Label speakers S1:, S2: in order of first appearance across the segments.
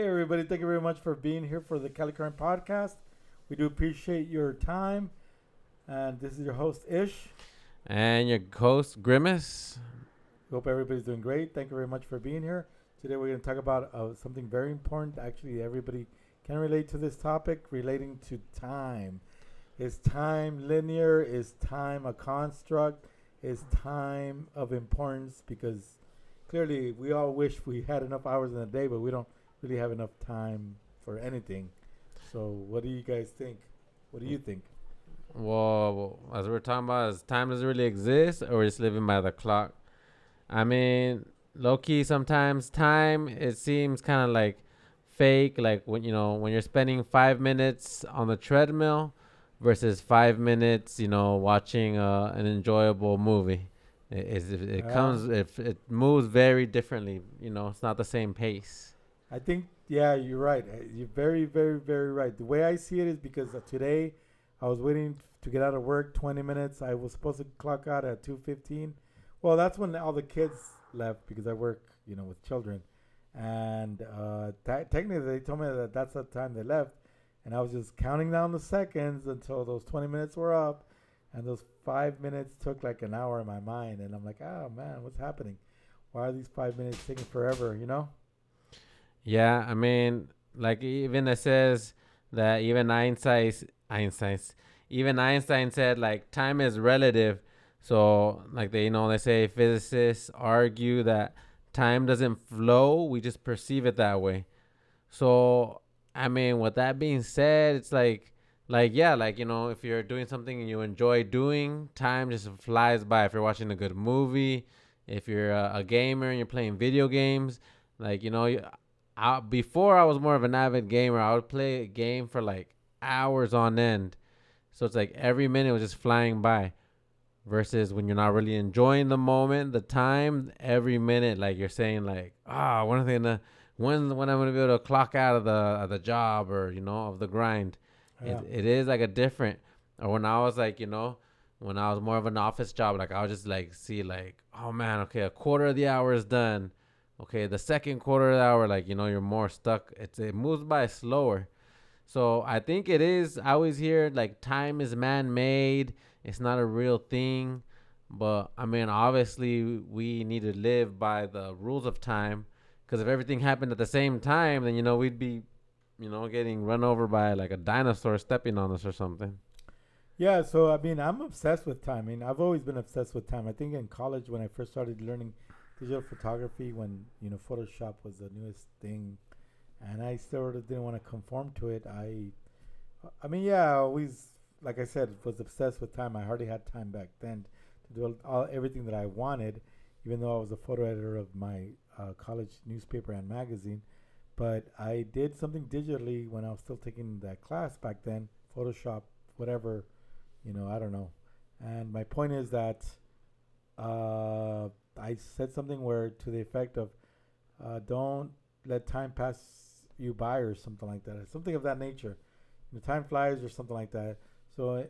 S1: Hey, everybody. Thank you very much for being here for the Cali Current Podcast. We do appreciate your time. And this is your host, Ish.
S2: And your host, Grimace.
S1: Hope everybody's doing great. Thank you very much for being here. Today, we're going to talk about something very important. Actually, everybody can relate to this topic relating to time. Is time linear? Is time a construct? Is time of importance? Because clearly, we all wish we had enough hours in a day, but we don't really have enough time for anything. So, what do you guys think? What do you think?
S2: Well, as we're talking about, is time doesn't really exist, or we're just living by the clock. I mean, low key, sometimes time it seems kind of like fake. Like when you're spending 5 minutes on the treadmill versus 5 minutes, watching an enjoyable movie. It
S1: Uh,
S2: comes if it moves very differently. It's not the same pace.
S1: I think, yeah, you're right. You're very, very, very right. The way I see it is because today I was waiting to get out of work 20 minutes. I was supposed to clock out at 2:15. Well, that's when all the kids left because I work, with children. And technically, they told me that that's the time they left. And I was just counting down the seconds until those 20 minutes were up. And those 5 minutes took like an hour in my mind. And I'm like, oh, man, what's happening? Why are these 5 minutes taking forever?
S2: Yeah, I mean, like even it says that even Einstein said like time is relative. So like they say physicists argue that time doesn't flow, we just perceive it that way. So I mean, with that being said, it's like yeah, like if you're doing something and you enjoy doing, time just flies by. If you're watching a good movie, if you're a gamer and you're playing video games, like before I was more of an avid gamer. I would play a game for like hours on end. So it's like every minute was just flying by. Versus when you're not really enjoying the moment, the time, every minute, like you're saying, like, when are they gonna, when I'm gonna be able to clock out of the job or of the grind.
S1: Yeah.
S2: It is like a different. Or when I was like when I was more of an office job, like I would just like see like, oh man, okay, a quarter of the hour is done. Okay, the second quarter of the hour, like you're more stuck. It moves by slower. So I think it is. I always hear like time is man made. It's not a real thing. But I mean, obviously, we need to live by the rules of time. Because if everything happened at the same time, then we'd be, getting run over by like a dinosaur stepping on us or something.
S1: Yeah, so I mean, I'm obsessed with time. I mean, I've always been obsessed with time. I think in college when I first started learning digital photography, when Photoshop was the newest thing, and I sort of didn't want to conform to it. I mean, yeah, I always, like I said, was obsessed with time. I hardly had time back then to do everything that I wanted, even though I was a photo editor of my college newspaper and magazine. But I did something digitally when I was still taking that class back then, Photoshop, whatever, I don't know. And my point is that I said something where to the effect of don't let time pass you by or something like that, something of that nature. Time flies or something like that. So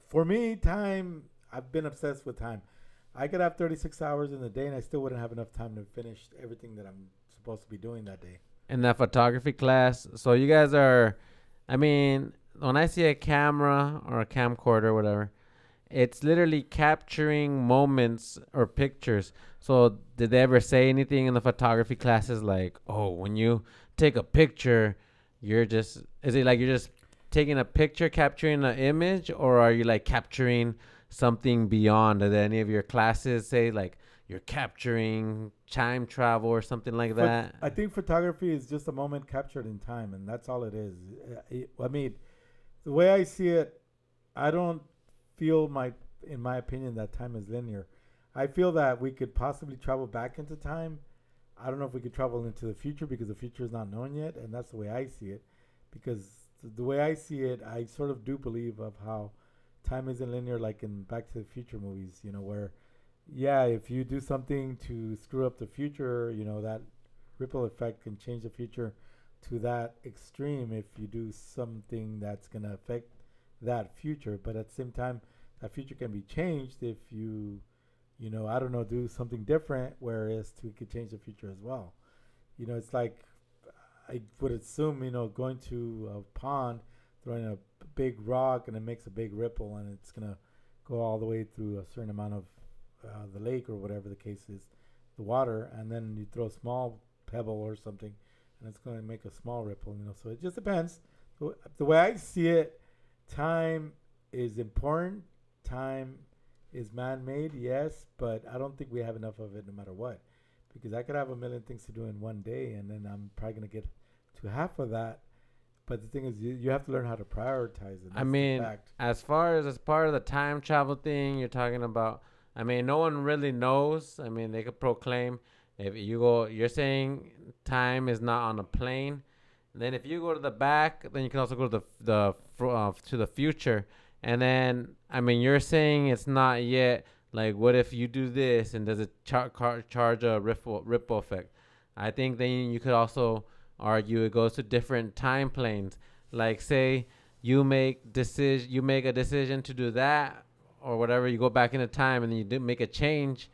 S1: for me, time, I've been obsessed with time. I could have 36 hours in the day and I still wouldn't have enough time to finish everything that I'm supposed to be doing that day.
S2: In that photography class, so you guys are, I mean, when I see a camera or a camcorder or whatever, it's literally capturing moments or pictures. So did they ever say anything in the photography classes like, "Oh, when you take a picture, you're just is it like you're just taking a picture, capturing an image, or are you like capturing something beyond?" Did any of your classes say like you're capturing time travel or something like that?
S1: I think photography is just a moment captured in time, and that's all it is. I mean, the way I see it, I don't feel in my opinion, that time is linear. I feel that we could possibly travel back into time. I don't know if we could travel into the future because the future is not known yet, and that's the way I see it. Because the way I see it, I sort of do believe of how time isn't linear, like in Back to the Future movies. Where yeah, if you do something to screw up the future, that ripple effect can change the future to that extreme if you do something that's going to affect that future. But at the same time, that future can be changed if I don't know, do something different, whereas to could change the future as well. It's like, I would assume, going to a pond, throwing a big rock, and it makes a big ripple, and it's gonna go all the way through a certain amount of the lake or whatever the case is, the water, and then you throw a small pebble or something, and it's gonna make a small ripple. So it just depends. The way I see it, time is important. Time is man-made, yes, but I don't think we have enough of it no matter what. Because I could have a million things to do in one day, and then I'm probably going to get to half of that. But the thing is, you have to learn how to prioritize it.
S2: I mean, as far as part of the time travel thing you're talking about, I mean, no one really knows. I mean, they could proclaim if you go, you're saying time is not on a plane. Then if you go to the back, then you can also go to the future. And then, I mean, you're saying it's not yet. Like, what if you do this and does it charge a ripple effect? I think then you could also argue it goes to different time planes. Like, say you make a decision to do that or whatever. You go back into time and then you do make a change.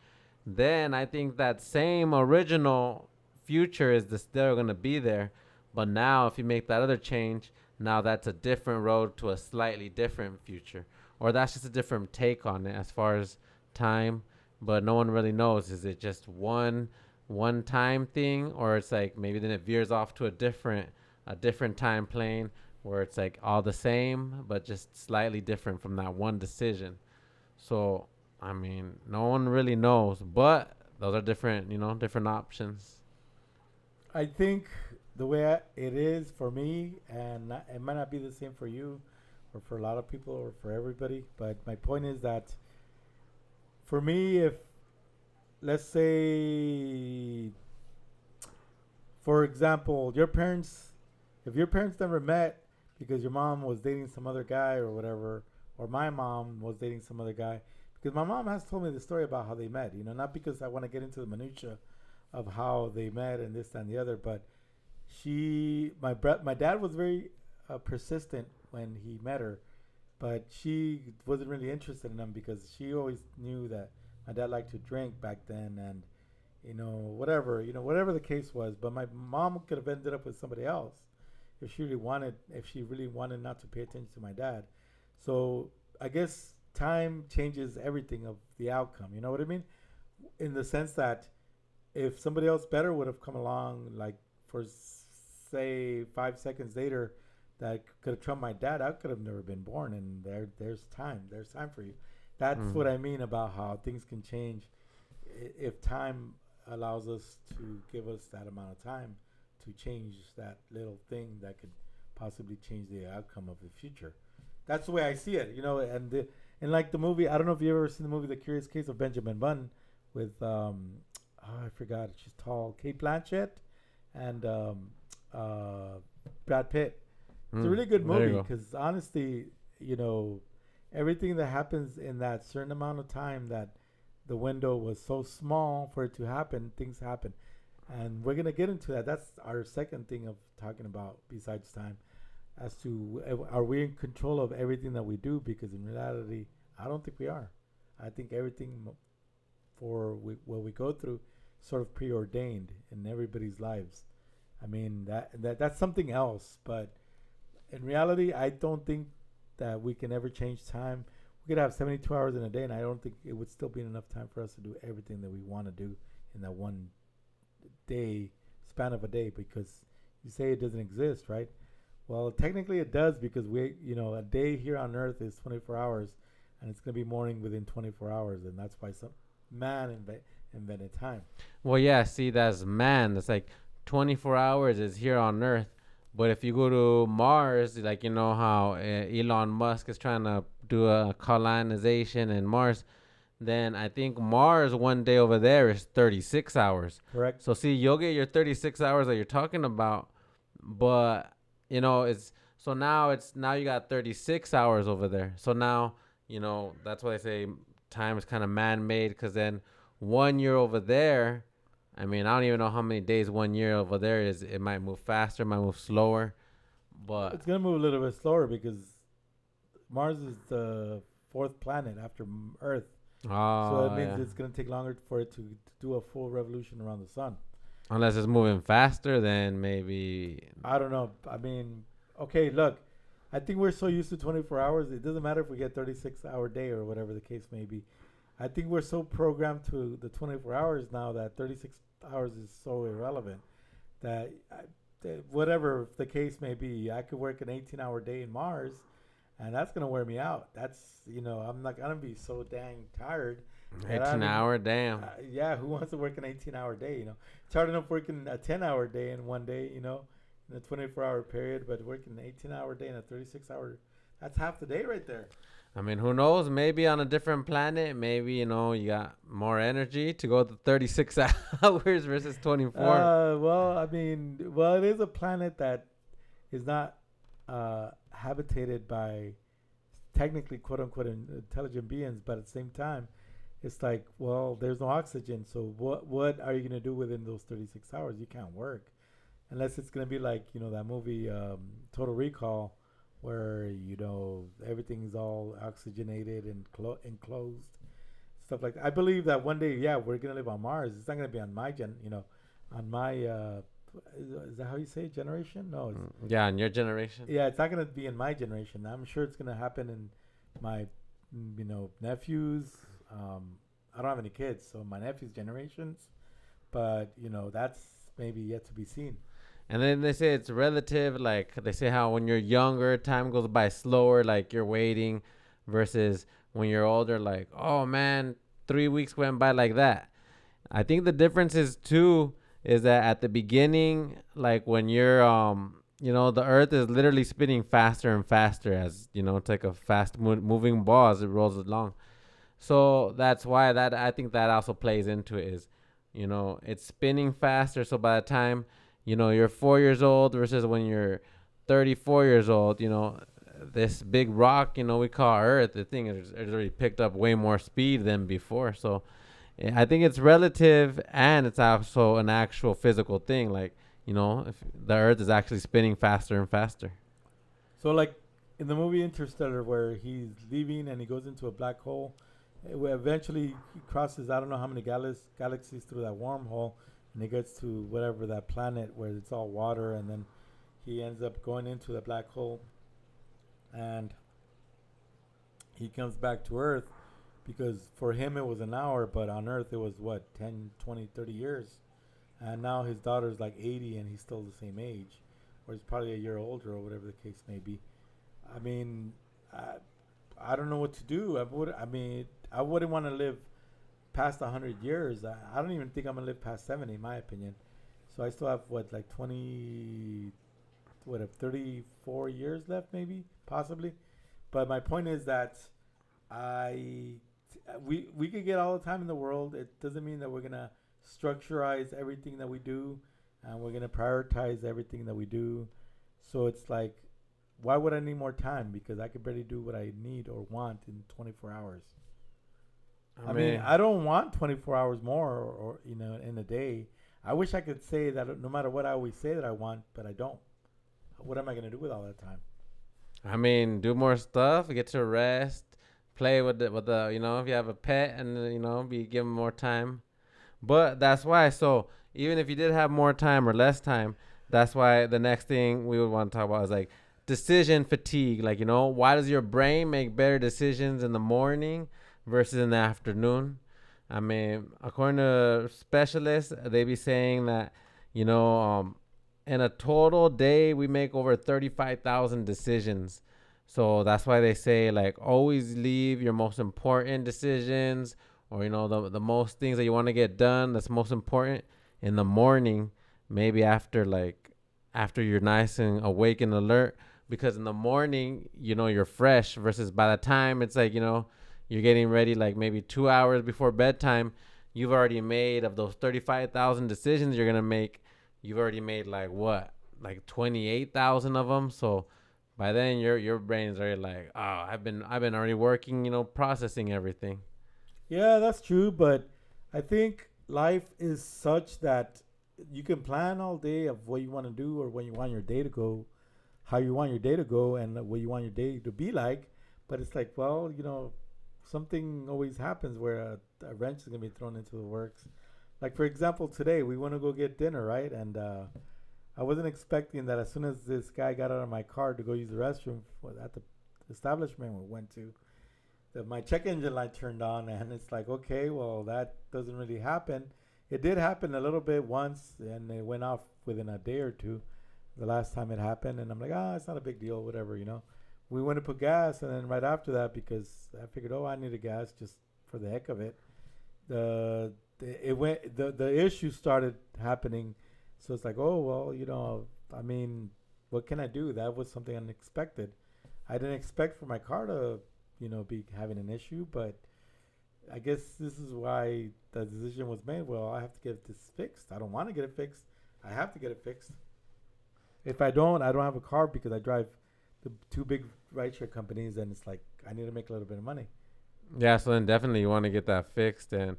S2: Then I think that same original future is still going to be there. But now, if you make that other change, now that's a different road to a slightly different future, or that's just a different take on it as far as time. But no one really knows, is it just one time thing, or it's like maybe then it veers off to a different time plane where it's like all the same but just slightly different from that one decision. So I mean, no one really knows, but those are different options.
S1: I think the way it is for me, and it might not be the same for you or for a lot of people or for everybody, but my point is that for me, if let's say, for example, if your parents never met because your mom was dating some other guy or whatever, or my mom was dating some other guy, because my mom has told me the story about how they met, not because I want to get into the minutia of how they met and this and the other, but my dad was very persistent when he met her, but she wasn't really interested in him because she always knew that my dad liked to drink back then, and whatever the case was. But my mom could have ended up with somebody else if she really wanted not to pay attention to my dad. So I guess time changes everything of the outcome. You know what I mean? In the sense that if somebody else better would have come along, like for say 5 seconds later, that could have trumped my dad, I could have never been born. And there's time for you. That's what I mean about how things can change if time allows us to give us that amount of time to change that little thing that could possibly change the outcome of the future. That's the way I see it, and like the movie, I don't know if you ever seen the movie The Curious Case of Benjamin Button with I forgot, she's tall, Kate Blanchett and Brad Pitt. It's a really good movie because honestly, everything that happens in that certain amount of time, that the window was so small for it to happen, things happen. And we're going to get into that. That's our second thing of talking about besides time, as to are we in control of everything that we do? Because in reality, I don't think we are. I think everything for what we go through sort of preordained in everybody's lives. I mean, that's something else. But in reality, I don't think that we can ever change time. We could have 72 hours in a day, and I don't think it would still be enough time for us to do everything that we want to do in that one day, span of a day, because you say it doesn't exist, right? Well, technically it does, because a day here on Earth is 24 hours, and it's going to be morning within 24 hours, and that's why some man invented time.
S2: Well, yeah, see, that's man. It's like 24 hours is here on Earth. But if you go to Mars, like, how Elon Musk is trying to do a colonization in Mars, then I think Mars one day over there is 36 hours.
S1: Correct.
S2: So, see, you'll get your 36 hours that you're talking about, but, now you got 36 hours over there. So now, that's why I say time is kind of man-made, because then 1 year over there, I mean, I don't even know how many days 1 year over there is. It might move faster, might move slower, but
S1: it's gonna move a little bit slower because Mars is the fourth planet after Earth. So that means it's gonna take longer for it to do a full revolution around the sun.
S2: Unless it's moving faster, then maybe.
S1: I don't know. I mean, okay, look, I think we're so used to 24 hours. It doesn't matter if we get 36-hour day or whatever the case may be. I think we're so programmed to the 24 hours now that 36 hours is so irrelevant that whatever the case may be, I could work an 18-hour day in Mars, and that's gonna wear me out. That's I'm not gonna be so dang tired. That I
S2: 18
S1: don't even,
S2: hour, damn.
S1: yeah, who wants to work an 18-hour day? It's hard enough working a 10-hour day in one day. In a 24-hour period, but working an 18-hour day and a 36-hour, that's half the day right there.
S2: I mean, who knows? Maybe on a different planet, maybe you got more energy to go to 36 hours versus 24.
S1: Well, I mean, well, it is a planet that is not habitated by technically quote unquote intelligent beings, but at the same time, it's like, well, there's no oxygen, so what are you gonna do within those 36 hours? You can't work unless it's gonna be like that movie Total Recall, where everything's all oxygenated and enclosed, stuff like that. I believe that one day, yeah, we're gonna live on Mars. It's not gonna be on my on my is that how you say it, generation? No,
S2: Yeah, in your generation.
S1: yeah, it's not gonna be in my generation. I'm sure it's gonna happen in my nephews. I don't have any kids, so my nephew's generations, but that's maybe yet to be seen.
S2: And then they say it's relative. Like they say how when you're younger, time goes by slower. Like you're waiting, versus when you're older. Like, oh man, 3 weeks went by like that. I think the difference is too is that at the beginning, like when you're the Earth is literally spinning faster and faster as it's like a fast moving ball as it rolls along. So that's why that I think that also plays into it is, it's spinning faster. So by the time you're 4 years old versus when you're 34 years old, this big rock, we call Earth, the thing is already picked up way more speed than before. So I think it's relative and it's also an actual physical thing. Like, if the Earth is actually spinning faster and faster.
S1: So like in the movie Interstellar, where he's leaving and he goes into a black hole, eventually he crosses I don't know how many galaxies through that wormhole, and he gets to whatever that planet where it's all water, and then he ends up going into the black hole, and he comes back to Earth because for him it was an hour, but on Earth it was what, 10, 20, 30 years. And now his daughter's like 80 and he's still the same age, or he's probably a year older or whatever the case may be. I mean, I don't know what to do. I wouldn't want to live past 100 years. I don't even think I'm gonna live past 70, in my opinion. So I still have like 34 years left, maybe, possibly. But my point is that we could get all the time in the world. It doesn't mean that we're gonna structureize everything that we do, and we're gonna prioritize everything that we do. So it's like, why would I need more time? Because I could barely do what I need or want in 24 hours. I mean, I don't want 24 hours more or in a day. I wish I could say that no matter what I always say that I want, but I don't. What am I going to do with all that time?
S2: I mean, do more stuff, get to rest, play with the if you have a pet and be given more time. But that's why. So even if you did have more time or less time, that's why the next thing we would want to talk about is like decision fatigue. Like, why does your brain make better decisions in the morning versus in the afternoon? I mean, according to specialists, they be saying that, in a total day, we make over 35,000 decisions. So that's why they say, like, always leave your most important decisions or, the most things that you want to get done that's most important in the morning, maybe after you're nice and awake and alert. Because in the morning, you're fresh versus by the time it's like, you're getting ready like maybe 2 hours before bedtime, you've already made of those 35,000 decisions you're going to make. You've already made like 28,000 of them. So by then your brain is already like, oh, I've been already working, processing everything.
S1: Yeah, that's true. But I think life is such that you can plan all day of what you want to do or when you want your day to go, how you want your day to go, and what you want your day to be like. But it's like, something always happens where a wrench is going to be thrown into the works. Like for example, today we want to go get dinner, right? And I wasn't expecting that as soon as this guy got out of my car to go use the restroom at the establishment we went to, that my check engine light turned on, and it's like, okay, well, that doesn't really happen. It did happen a little bit once, and it went off within a day or two. The last time it happened, and I'm like, it's not a big deal, whatever, We went to put gas, and then right after that, because I figured, I needed gas just for the heck of it. The issue started happening, so it's like, I mean, what can I do? That was something unexpected. I didn't expect for my car to, be having an issue, but I guess this is why the decision was made. Well, I have to get this fixed. I don't want to get it fixed. I have to get it fixed. If I don't have a car because I drive the two big rideshare companies, and it's like I need to make a little bit of money.
S2: Yeah, so then definitely you want to get that fixed. And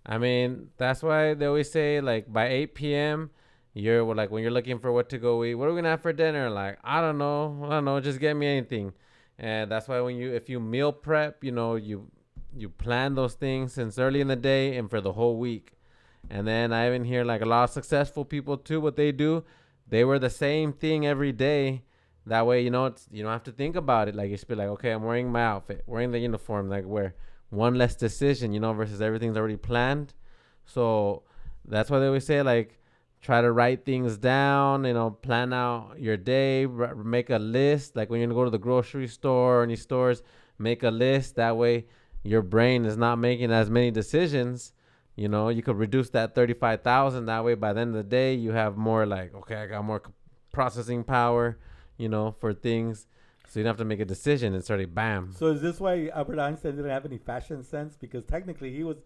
S2: I mean, that's why they always say, like, by 8 p.m., you're like, when you're looking for what to go eat, what are we going to have for dinner? Like, I don't know, just get me anything. And that's why if you meal prep, you plan those things since early in the day and for the whole week. And then I even hear, like, a lot of successful people too, what they do, they wear the same thing every day. That way, you don't have to think about it. Like, you just be like, okay, I'm wearing my outfit, wearing the uniform, like, wear one less decision, versus everything's already planned. So that's why they always say, like, try to write things down, plan out your day, make a list. Like, when you're going to go to the grocery store or any stores, make a list. That way your brain is not making as many decisions. You could reduce that 35,000. That way, by the end of the day, you have more, like, okay, I got more processing power, for things. So you don't have to make a decision. It's already bam.
S1: So is this why Albert Einstein didn't have any fashion sense? Because technically he was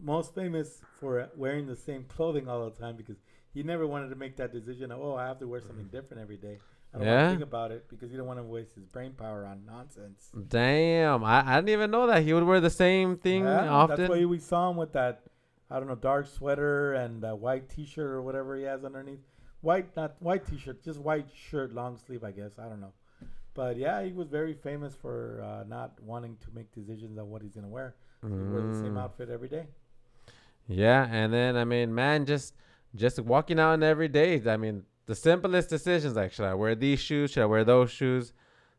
S1: most famous for wearing the same clothing all the time, because he never wanted to make that decision of, I have to wear something different every day. I don't want to think about it, because he didn't want to waste his brain power on nonsense.
S2: Damn. I didn't even know that. He would wear the same thing often.
S1: That's why we saw him with that, I don't know, dark sweater and a white T-shirt or whatever he has underneath. Not white T-shirt, just white shirt, long sleeve, I guess. I don't know. But yeah, he was very famous for not wanting to make decisions on what he's going to wear. So he wore the same outfit every day.
S2: Yeah, and then, I mean, man, just walking out in every day. I mean, the simplest decisions, like, should I wear these shoes? Should I wear those shoes?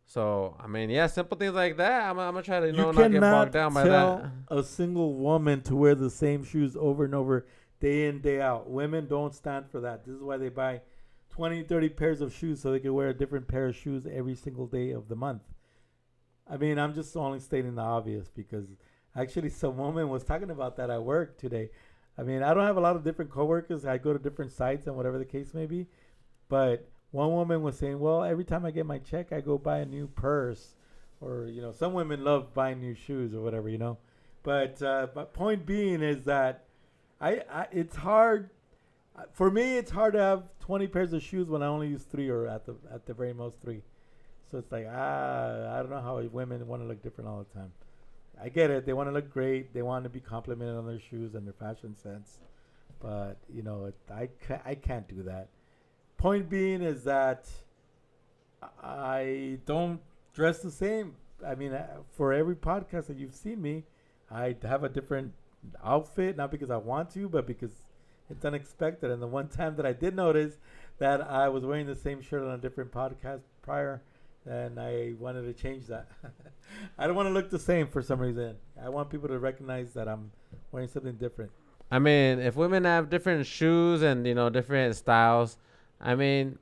S2: So, I mean, yeah, simple things like that. I'm going to try to, not get bogged down by that. You cannot
S1: tell a single woman to wear the same shoes over and over, day in, day out. Women don't stand for that. This is why they buy 20, 30 pairs of shoes so they can wear a different pair of shoes every single day of the month. I mean, I'm just only stating the obvious, because actually some woman was talking about that at work today. I mean, I don't have a lot of different coworkers. I go to different sites and whatever the case may be. But one woman was saying, well, every time I get my check, I go buy a new purse. Or, some women love buying new shoes or whatever, But point being is that it's hard. For me, it's hard to have 20 pairs of shoes when I only use 3, or at the very most 3. So it's like, I don't know how women want to look different all the time. I get it. They want to look great. They want to be complimented on their shoes and their fashion sense. But, I can't do that. Point being is that I don't dress the same. I mean, for every podcast that you've seen me, I have a different outfit, not because I want to, but because it's unexpected. And the one time that I did notice that I was wearing the same shirt on a different podcast prior, and I wanted to change that. I don't want to look the same for some reason. I want people to recognize that I'm wearing something different.
S2: I mean, if women have different shoes and, different styles, I mean,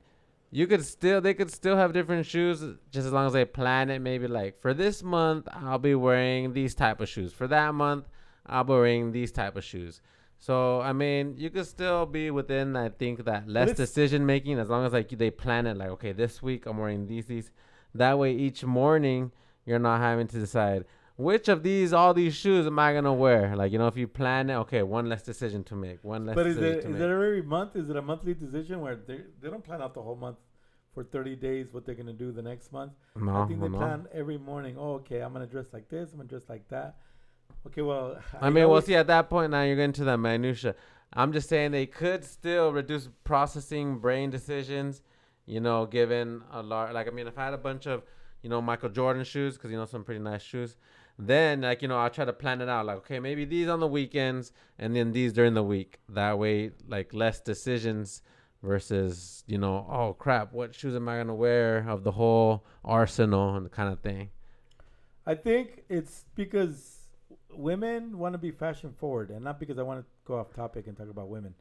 S2: they could still have different shoes, just as long as they plan it. Maybe like, for this month, I'll be wearing these type of shoes. For that month, I'll be wearing these type of shoes. So, I mean, you could still be within, I think, that less decision making, as long as like they plan it. Like, okay, this week I'm wearing these. That way, each morning you're not having to decide which of all these shoes am I gonna wear. Like, if you plan it, okay, one less decision to make.
S1: But is it every month? Is it a monthly decision where they don't plan out the whole month for 30 days what they're gonna do the next month?
S2: No,
S1: I think they plan every morning. Oh, okay, I'm gonna dress like this. I'm gonna dress like that. Okay, well,
S2: see, at that point now you're getting to the minutia. I'm just saying they could still reduce processing brain decisions, given a lot. Like, I mean, if I had a bunch of, Michael Jordan shoes, because, some pretty nice shoes, Then, like, I'll try to plan it out. Like, okay, maybe these on the weekends and then these during the week. That way, like, less decisions versus, oh crap, what shoes am I going to wear of the whole arsenal and kind of thing.
S1: I think it's because women want to be fashion forward, and not because I want to go off topic and talk about women.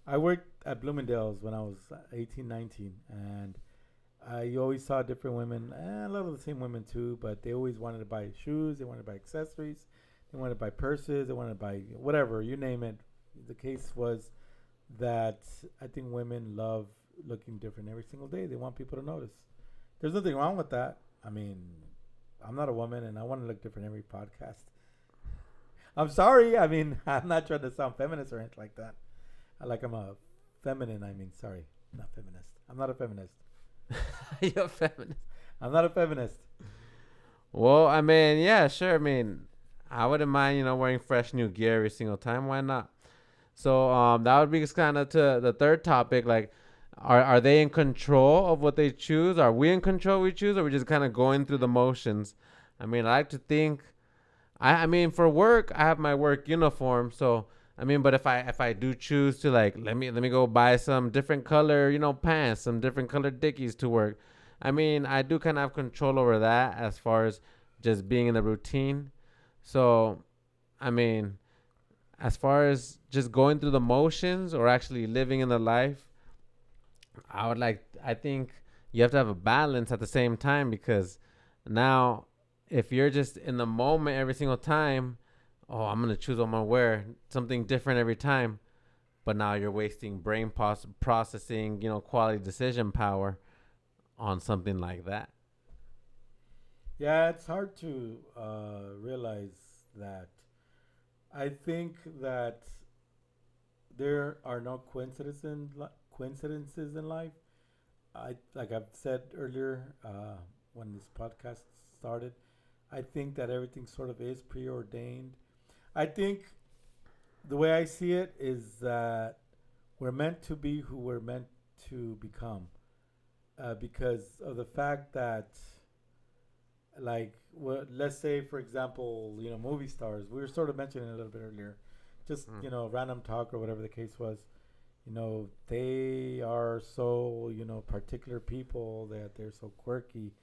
S1: I worked at Bloomingdale's when I was 18, 19, and I always saw different women, a lot of the same women too, but they always wanted to buy shoes, they wanted to buy accessories, they wanted to buy purses, they wanted to buy whatever, you name it. The case was that I think women love looking different every single day. They want people to notice. There's nothing wrong with that. I mean, I'm not a woman and I want to look different every podcast. I'm sorry. I mean, I'm not trying to sound feminist or anything like that. I'm a feminine. I mean, sorry, not feminist. I'm not a feminist.
S2: You're a feminist.
S1: I'm not a feminist.
S2: Well, I mean, yeah, sure. I mean, I wouldn't mind, wearing fresh new gear every single time. Why not? So that would be kind of to the third topic. Like, are they in control of what they choose? Are we in control? We choose, or are we just kind of going through the motions? I mean, I like to think. I mean, for work, I have my work uniform. So I mean, but if I do choose to, like, let me go buy some different color, pants, some different color dickies to work. I mean, I do kind of have control over that as far as just being in the routine. So, I mean, as far as just going through the motions or actually living in the life, I think you have to have a balance at the same time, because now if you're just in the moment every single time, oh, I'm going to choose what I'm going to wear, something different every time. But now you're wasting brain processing, quality decision power on something like that.
S1: Yeah, it's hard to realize that. I think that there are no coincidences in life. Like I've said earlier, when this podcast started, I think that everything sort of is preordained. I think the way I see it is that we're meant to be who we're meant to become, because of the fact that, like, let's say, for example, movie stars. We were sort of mentioning it a little bit earlier, just random talk or whatever the case was. They are so particular people, that they're so quirky,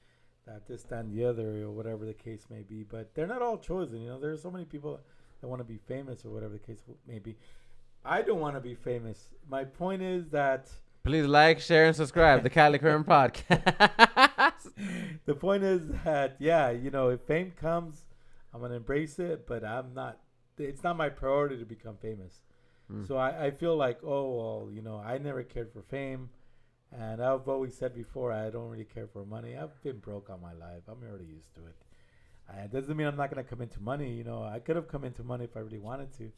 S1: that this, that, and the other, or whatever the case may be. But they're not all chosen. There's so many people that want to be famous, or whatever the case may be. I don't want to be famous. My point is that
S2: Please like, share, and subscribe. The Cali Current Podcast.
S1: the point is that, yeah, if fame comes, I'm gonna embrace it. But I'm not. It's not my priority to become famous. So I feel like, oh well, I never cared for fame, and I've always said before, I don't really care for money. I've been broke all my life. I'm already used to it. It doesn't mean I'm not gonna come into money. I could have come into money if I really wanted to,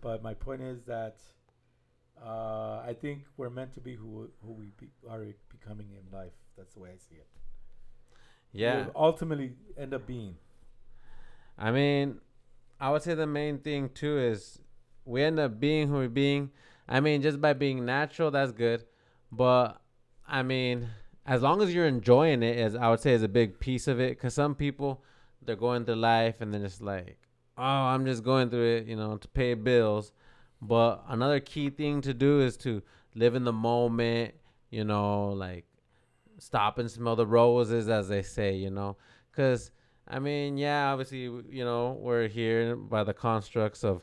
S1: but my point is that I think we're meant to be who are becoming in life. That's the way I see it.
S2: Yeah.
S1: We'll ultimately end up being.
S2: I mean, I would say the main thing too is we end up being who we're being. I mean, just by being natural, that's good. But I mean, as long as you're enjoying it, as I would say, is a big piece of it. Because some people, they're going through life and they're just like, oh, I'm just going through it, to pay bills. But another key thing to do is to live in the moment, like stop and smell the roses, as they say, because I mean, yeah, obviously, we're here by the constructs of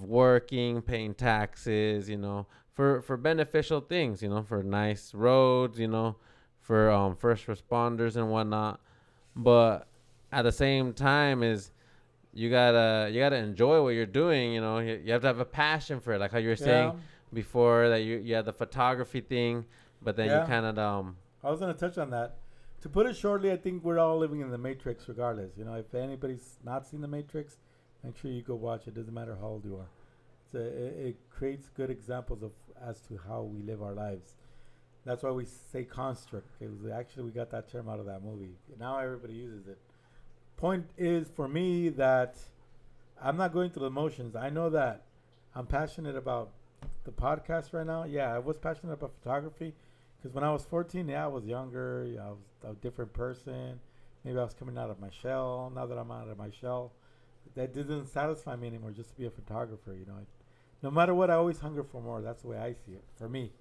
S2: working, paying taxes, for beneficial things, for nice roads, for first responders and whatnot. But at the same time, is you gotta enjoy what you're doing. You have to have a passion for it, like how you were saying before, that you had the photography thing, but then you kind of
S1: I was gonna touch on that. To put it shortly, I think we're all living in the Matrix, regardless. If anybody's not seen the Matrix, make sure you go watch it. Doesn't matter how old you are. It creates good examples of as to how we live our lives. That's why we say construct. Actually, we got that term out of that movie. Now everybody uses it. Point is, for me, that I'm not going through the motions. I know that I'm passionate about the podcast right now. Yeah, I was passionate about photography because when I was 14, I was younger. I was a different person. Maybe I was coming out of my shell. Now that I'm out of my shell, that didn't satisfy me anymore. Just to be a photographer, no matter what, I always hunger for more. That's the way I see it. For me,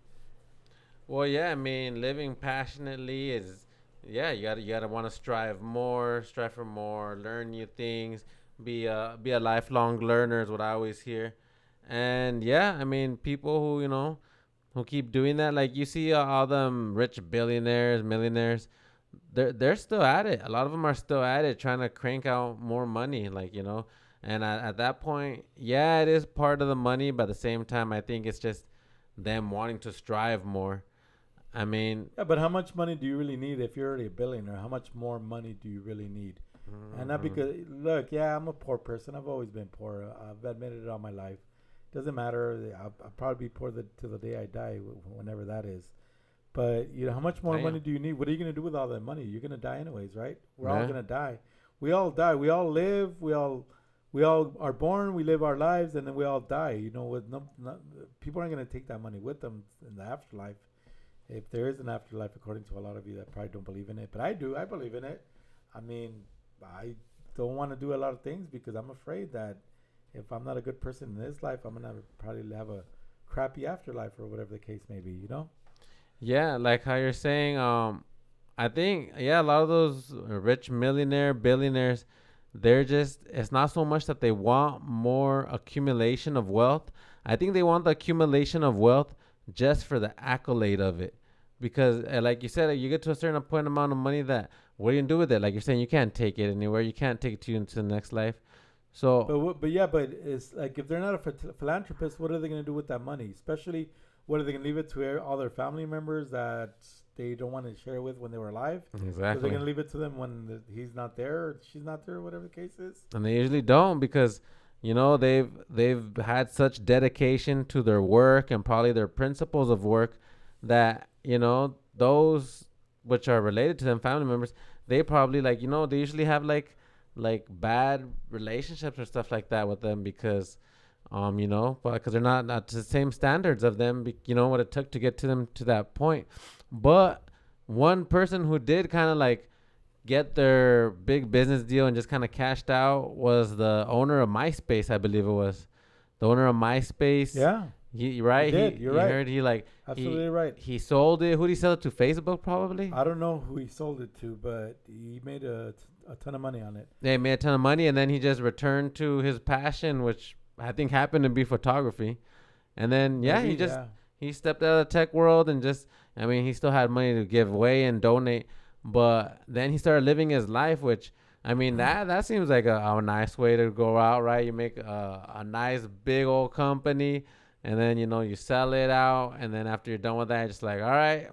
S2: Well, yeah, I mean, living passionately is, yeah, you gotta want to strive more, strive for more, learn new things, be a lifelong learner is what I always hear, and yeah, I mean, people who who keep doing that, like you see all them rich billionaires, millionaires, they're still at it. A lot of them are still at it, trying to crank out more money, like and at that point, yeah, it is part of the money, but at the same time, I think it's just them wanting to strive more. I mean,
S1: yeah. But how much money do you really need if you're already a billionaire? How much more money do you really need? And not
S2: mhm.
S1: because look, yeah, I'm a poor person. I've always been poor. I've admitted it all my life. Doesn't matter. I'll probably be poor till the day I die, whenever that is. But how much more money
S2: Damn.
S1: do you need? What are you gonna do with all that money? You're gonna die anyways, right? We're all
S2: Yeah.
S1: gonna die. We all die. We all live. We all are born. We live our lives, and then we all die. With people aren't gonna take that money with them in the afterlife. If there is an afterlife, according to a lot of you that probably don't believe in it, but I do. I believe in it. I mean, I don't want to do a lot of things because I'm afraid that if I'm not a good person in this life, I'm gonna probably have a crappy afterlife or whatever the case may be.
S2: Yeah, like how you're saying, I think yeah, a lot of those rich millionaire billionaires, they're just it's not so much that they want more accumulation of wealth. I think they want the accumulation of wealth just for the accolade of it. Because like you said, you get to a certain point amount of money that what are you gonna do with it? Like you're saying, you can't take it anywhere. You can't take it to you into the next life. So
S1: But yeah, but it's like if they're not a philanthropist, what are they going to do with that money? Especially, what are they going to leave it to all their family members that they don't want to share with when they were alive? Or are they
S2: exactly.
S1: going to leave it to them when he's not there, or she's not there, or whatever the case is?
S2: And they usually don't because they've had such dedication to their work and probably their principles of work that those which are related to them family members, they probably like they usually have like bad relationships or stuff like that with them because because they're not to the same standards of them, what it took to get to them to that point. But one person who did kind of like get their big business deal and just kind of cashed out was the owner of MySpace, I believe it was. The owner of MySpace.
S1: Yeah,
S2: He
S1: he
S2: right.
S1: did.
S2: He
S1: You're
S2: you
S1: right.
S2: heard he like
S1: Absolutely right.
S2: he sold it. Who did he sell it to? Facebook probably.
S1: I don't know who he sold it to, but he made a ton of money on it.
S2: They made a ton of money and then he just returned to his passion, which I think happened to be photography. And then yeah,
S1: Maybe, yeah.
S2: he stepped out of the tech world and just I mean he still had money to give away and donate, but then he started living his life, which I mean that seems like a nice way to go out, right? You make a nice big old company, and then you sell it out, and then after you're done with that, you're just like, all right,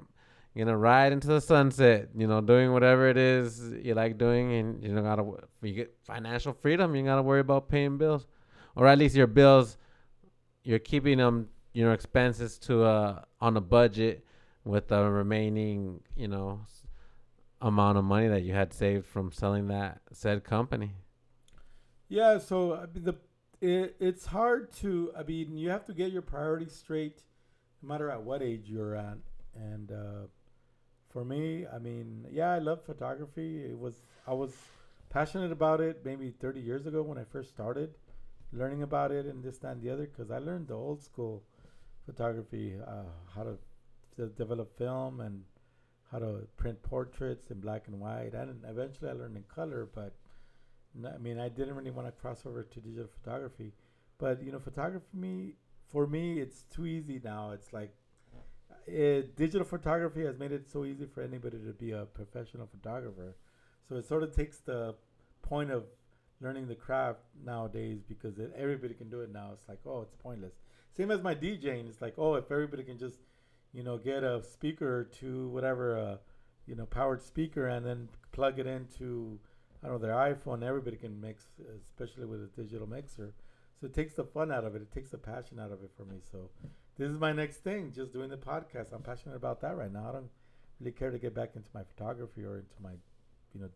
S2: you're gonna ride into the sunset, doing whatever it is you like doing, and you get financial freedom. You gotta worry about paying bills, or at least your bills, you're keeping them, expenses to on a budget with the remaining, amount of money that you had saved from selling that said company.
S1: Yeah, so I mean, it's hard to. I mean, you have to get your priorities straight, no matter at what age you're at. And for me, I mean, yeah, I love photography. I was passionate about it maybe 30 years ago when I first started learning about it and this, that, and the other. Because I learned the old school photography, how to develop film and how to print portraits in black and white. And eventually, I learned in color, but I mean, I didn't really want to cross over to digital photography, but photography for me, it's too easy now. It's like digital photography has made it so easy for anybody to be a professional photographer. So it sort of takes the point of learning the craft nowadays because everybody can do it now. It's like, oh, it's pointless. Same as my DJing. It's like, oh, if everybody can just get a speaker to whatever, powered speaker, and then plug it into I don't know, their iPhone, everybody can mix, especially with a digital mixer. So it takes the fun out of it. It takes the passion out of it for me. So this is my next thing, just doing the podcast. I'm passionate about that right now. I don't really care to get back into my photography or into my,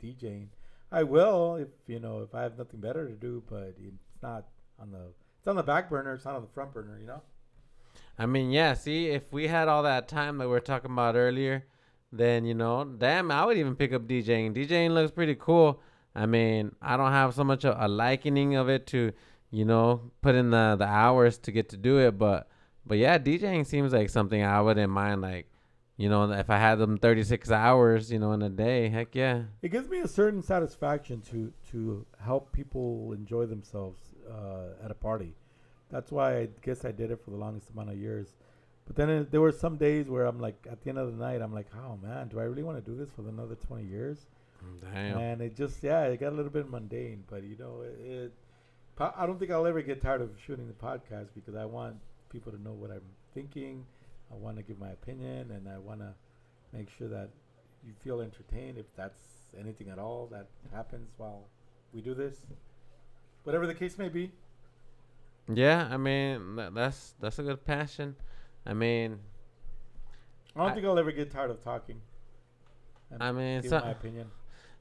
S1: DJing. I will if I have nothing better to do, but it's on the back burner. It's not on the front burner.
S2: I mean, yeah, see, if we had all that time that we were talking about earlier, then damn, I would even pick up DJing. DJing looks pretty cool. I mean, I don't have so much a likening of it to, put in the hours to get to do it. But yeah, DJing seems like something I wouldn't mind. Like, if I had them 36 hours, in a day, heck yeah.
S1: It gives me a certain satisfaction to help people enjoy themselves at a party. That's why I guess I did it for the longest amount of years. But then there were some days where I'm like, at the end of the night, I'm like, oh man, do I really want to do this for another 20 years?
S2: Damn.
S1: And it just, yeah, it got a little bit mundane. But I don't think I'll ever get tired of shooting the podcast because I want people to know what I'm thinking. I want to give my opinion, and I want to make sure that you feel entertained if that's anything at all that happens while we do this. Whatever the case may be.
S2: Yeah, I mean, that's a good passion. I mean,
S1: I don't think I'll ever get tired of talking.
S2: I mean,
S1: give my opinion.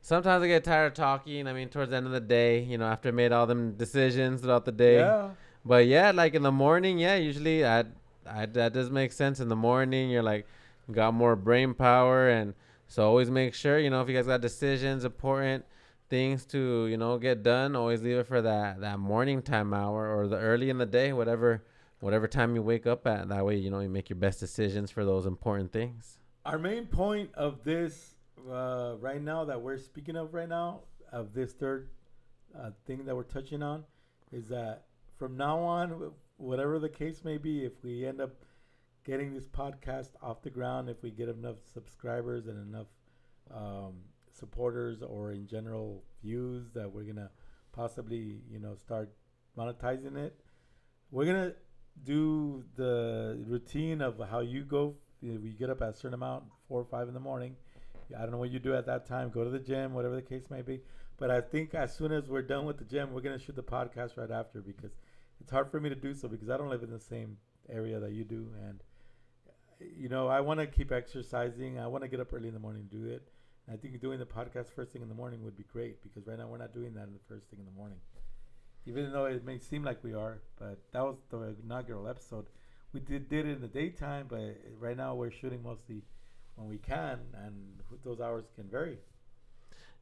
S2: Sometimes I get tired of talking. I mean, towards the end of the day, after I made all them decisions throughout the day.
S1: Yeah.
S2: But yeah, like in the morning, yeah, usually that does make sense. In the morning, you're like got more brain power, and so always make sure, if you guys got decisions, important things to, get done, always leave it for that morning time hour or the early in the day, whatever time you wake up at. That way, you make your best decisions for those important things.
S1: Our main point of this right now that we're speaking of right now, of this third thing that we're touching on, is that from now on, whatever the case may be, if we end up getting this podcast off the ground, if we get enough subscribers and enough supporters or in general views that we're going to possibly, start monetizing it, we're going to do the routine of how you go. We get up at a certain amount, 4 or 5 in the morning. I don't know what you do at that time. Go to the gym, whatever the case may be. But I think as soon as we're done with the gym, we're going to shoot the podcast right after because it's hard for me to do so because I don't live in the same area that you do. And, I want to keep exercising. I want to get up early in the morning and do it. And I think doing the podcast first thing in the morning would be great because right now we're not doing that in the first thing in the morning. Even though it may seem like we are, but that was the inaugural episode. We did it in the daytime, but right now we're shooting mostly when we can, and those hours can vary.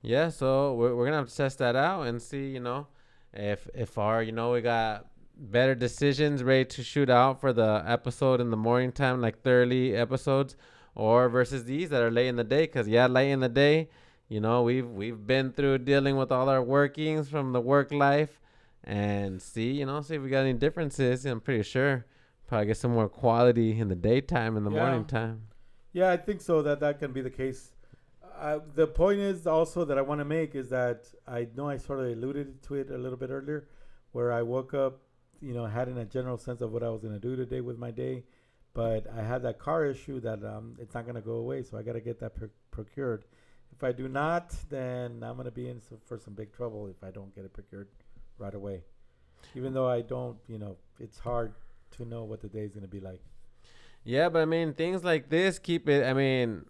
S2: Yeah, so we're gonna have to test that out and see, if our, we got better decisions ready to shoot out for the episode in the morning time, like the early episodes, or versus these that are late in the day. Cause yeah, late in the day, we've been through dealing with all our workings from the work life, and see if we got any differences. I'm pretty sure probably get some more quality in the daytime and the morning time.
S1: Yeah, I think so that can be the case. The point is also that I want to make is that I know I sort of alluded to it a little bit earlier, where I woke up, had in a general sense of what I was going to do today with my day, but I had that car issue that it's not going to go away, so I got to get that procured. If I do not, then I'm going to be in for some big trouble if I don't get it procured right away. Even though I don't, it's hard to know what the day is going to be like.
S2: Yeah, but I mean, things like this keep it. I mean,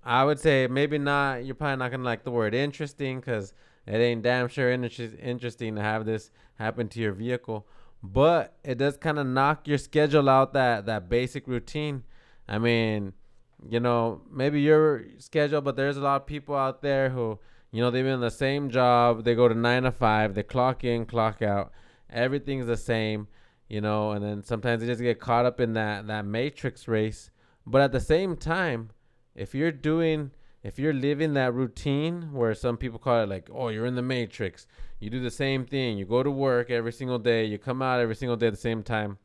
S2: I would say maybe not. You're probably not gonna like the word interesting because it ain't damn sure interesting to have this happen to your vehicle. But it does kind of knock your schedule out that basic routine. I mean, maybe your schedule, but there's a lot of people out there who, they've been in the same job. They go to 9 to 5. They clock in, clock out. Everything's the same. And then sometimes they just get caught up in that matrix race. But at the same time, if you're living that routine where some people call it like, oh, you're in the matrix, you do the same thing, you go to work every single day, you come out every single day at the same time,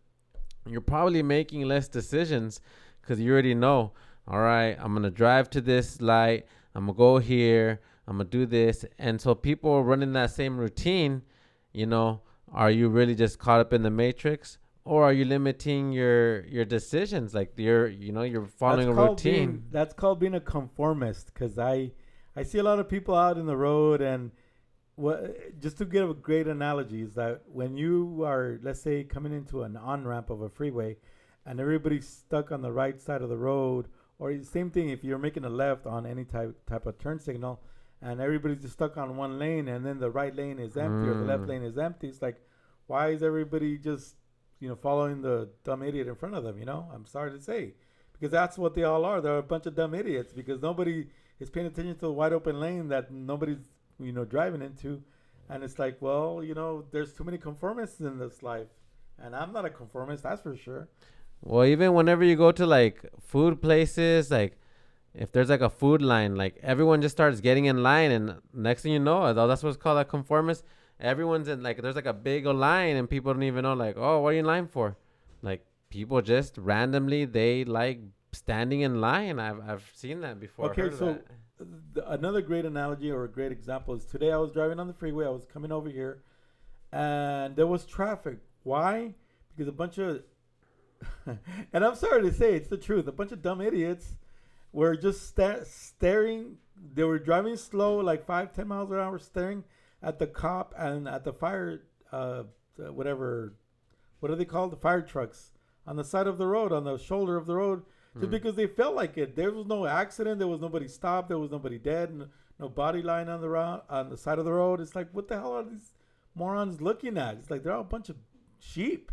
S2: you're probably making less decisions because you already know, all right, I'm going to drive to this light, I'm going to go here, I'm going to do this. And so people running that same routine, are you really just caught up in the matrix, or are you limiting your decisions? Like you're following a routine.
S1: That's called being a conformist. Because I see a lot of people out in the road, and just to give a great analogy is that when you are, let's say, coming into an on-ramp of a freeway, and everybody's stuck on the right side of the road, or the same thing if you're making a left on any type of turn signal, and everybody's just stuck on one lane, and then the right lane is empty or the left lane is empty. It's like, why is everybody just, following the dumb idiot in front of them? I'm sorry to say, because that's what they all are. They're a bunch of dumb idiots because nobody is paying attention to the wide open lane that nobody's driving into. And it's like, well, there's too many conformists in this life. And I'm not a conformist, that's for sure.
S2: Well, even whenever you go to like food places, like if there's like a food line, like everyone just starts getting in line, and next thing you know, that's what's called a conformist. Everyone's in like there's like a big line, and people don't even know like, oh, what are you in line for? Like people just randomly they like standing in line. I've seen that before.
S1: Okay, so another great analogy or a great example is today I was driving on the freeway. I was coming over here, and there was traffic. Why? Because a bunch of and I'm sorry to say, it's the truth. A bunch of dumb idiots were just staring. They were driving slow, like 5-10 miles an hour, staring at the cop and at the fire, whatever, what are they called? The fire trucks on the side of the road, on the shoulder of the road, just because they felt like it. There was no accident. There was nobody stopped. There was nobody dead. No body lying on the side of the road. It's like, what the hell are these morons looking at? It's like they're all a bunch of sheep.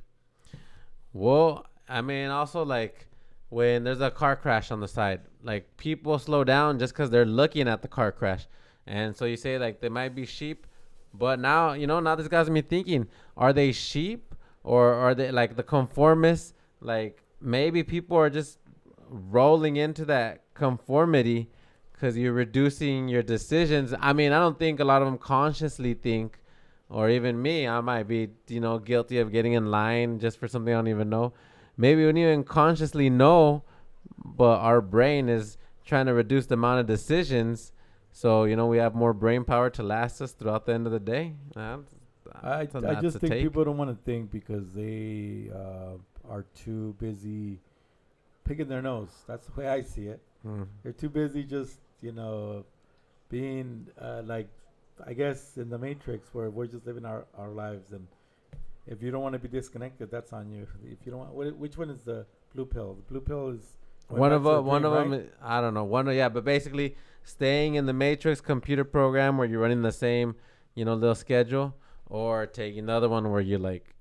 S2: Well, I mean, also like when there's a car crash on the side, like people slow down just because they're looking at the car crash. And so you say like they might be sheep, but now, now this guy's me thinking, are they sheep or are they like the conformists? Like maybe people are just rolling into that conformity because you're reducing your decisions. I mean, I don't think a lot of them consciously think, or even me, I might be, guilty of getting in line just for something I don't even know. Maybe we don't even consciously know, but our brain is trying to reduce the amount of decisions. So, we have more brain power to last us throughout the end of the day.
S1: I just think people don't want to think because they are too busy picking their nose. That's the way I see it. They're too busy just, being like, I guess, in the Matrix where we're just living our lives. And if you don't want to be disconnected, that's on you. If you don't want, which one is the blue pill? The blue pill is
S2: one of them.
S1: Right?
S2: I don't know. But basically staying in the Matrix computer program where you're running the same, little schedule, or taking the other one where you like,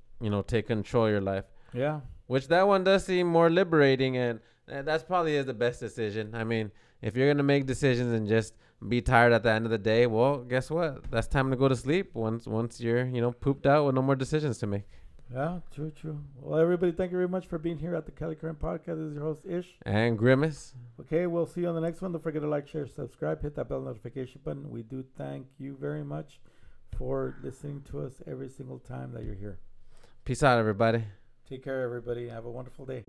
S2: take control of your life.
S1: Yeah.
S2: Which that one does seem more liberating, and that's probably is the best decision. I mean, if you're gonna make decisions and just be tired at the end of the day, well, guess what? That's time to go to sleep once you're, pooped out with no more decisions to make.
S1: Yeah, true. Well, everybody, thank you very much for being here at the Cali Current Podcast. This is your host, Ish.
S2: And Grimace.
S1: Okay, we'll see you on the next one. Don't forget to like, share, subscribe, hit that bell notification button. We do thank you very much for listening to us every single time that you're here.
S2: Peace out, everybody.
S1: Take care, everybody. Have a wonderful day.